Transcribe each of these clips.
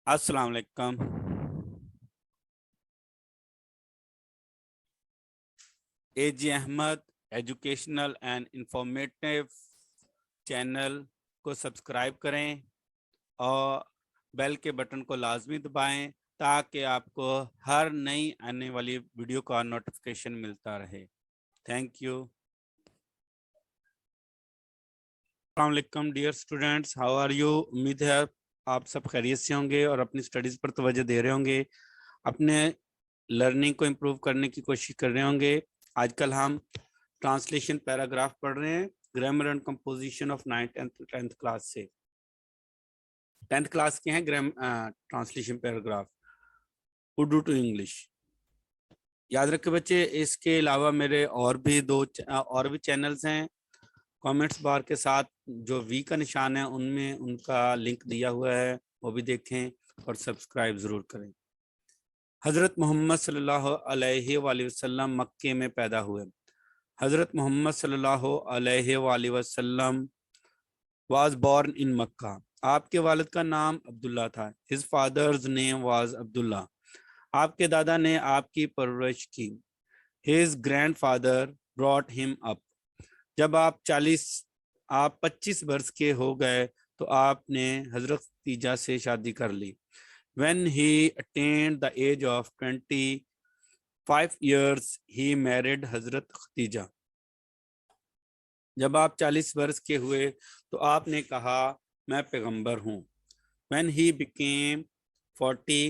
अस्सलाम वालेकुम। एजी Ahmad educational and informative channel को सब्सक्राइब करें और बेल के बटन को लाजमी दबाएं ताकि आपको हर नई आने वाली वीडियो का नोटिफिकेशन मिलता रहे। Thank you. अस्सलाम वालेकुम dear students, how are you. उम्मीद है आप सब खैरियत से होंगे और अपनी स्टडीज़ पर तवज्जो दे रहे होंगे, अपने लर्निंग को इम्प्रूव करने की कोशिश कर रहे होंगे। आजकल हम ट्रांसलेशन पैराग्राफ पढ़ रहे हैं grammar and composition of 9th and 10th class से। 10th क्लास के हैं translation paragraph Urdu to English. याद रखें बच्चे, इसके अलावा मेरे और भी चैनल्स हैं। कमेंट्स बार के साथ जो वी का निशान है उनमें उनका लिंक दिया हुआ है, वो भी देखें और सब्सक्राइब ज़रूर करें। हज़रत मोहम्मद सल्लल्लाहु अलैहि वसल्लम मक्के में पैदा हुए। हज़रत मोहम्मद सल्लल्लाहु अलैहि वसल्लम वाज बोर्न इन मक्का। आपके वालिद का नाम अब्दुल्ला था। His father's name was Abdullah. आपके दादा ने आपकी परवरिश की। His grandfather brought him up. जब आप 25 वर्ष के हो गए तो आपने हजरत खदीजा से शादी कर ली। When he attained the age of 25 years, he married हजरत खदीजा। जब आप 40 वर्ष के हुए तो आपने कहा मैं पैगंबर हूँ। When he became 40,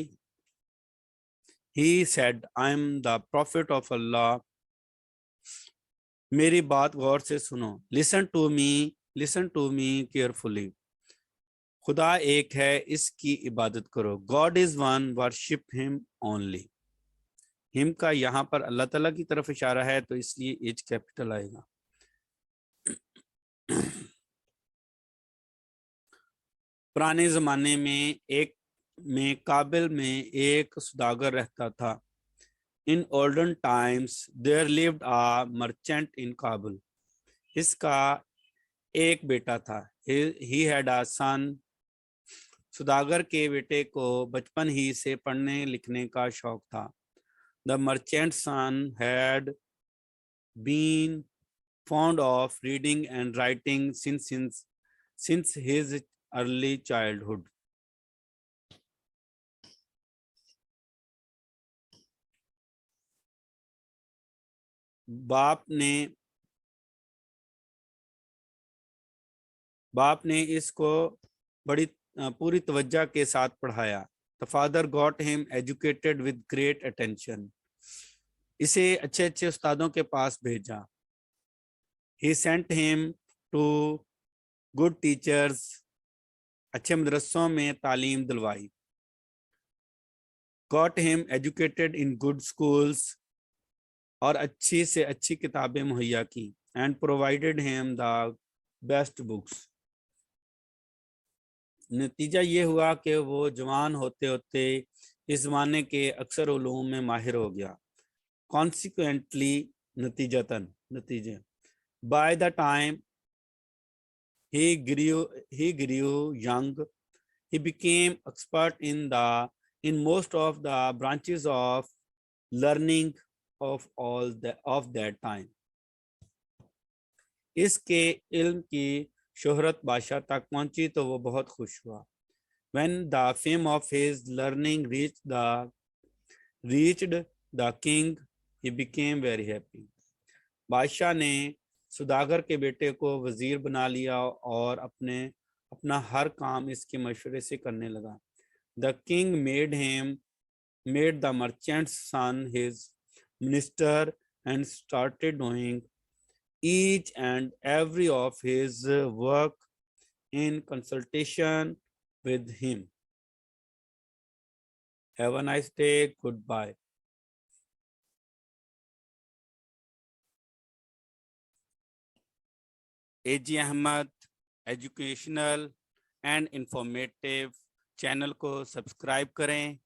he said, I am the prophet of Allah. मेरी बात गौर से सुनो। Listen to me carefully. खुदा एक है, इसकी इबादत करो। God is one, worship him only. Him का यहाँ पर अल्लाह ताला की तरफ इशारा है तो इसलिए एच कैपिटल आएगा। पुराने जमाने में काबिल में एक सौदागर रहता था। In olden times there lived a merchant in Kabul. इसका एक बेटा था। He had a son. सौदागर के बेटे को बचपन ही से पढ़ने लिखने का शौक था। The merchant son had been fond of reading and writing since his early childhood. बाप ने इसको बड़ी पूरी तवज्जो के साथ पढ़ाया। The father got him educated with great attention. इसे अच्छे अच्छे उस्तादों के पास भेजा। He sent him to good teachers. अच्छे मदरसों में तालीम दिलवाई। Got him educated in good schools. और अच्छी से अच्छी किताबें मुहैया की। And provided him the best books. नतीजा ये हुआ कि वो जवान होते होते इस ज़माने के अक्सर उलूम में माहिर हो गया। Consequently, नतीजे by the time he grew young, he became expert in most of the branches of learning of that time. इसके इल्म की शोहरत बादशाह तक पहुंची तो वो बहुत खुश हुआ। When the fame of his learning reached the king, he became very happy. बादशाह ने सुदागर के बेटे को वजीर बना लिया और अपना हर काम इसके मशवरे से करने लगा। The king made the merchant's son his minister and started doing each and every of his work in consultation with him. Have a nice day. Goodbye. AG Ahmad educational and informative channel को subscribe करें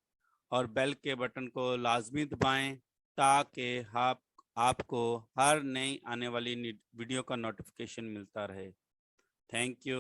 और bell के button को लाजमी दबाएं ताकि आपको हर नई आने वाली वीडियो का नोटिफिकेशन मिलता रहे। Thank you.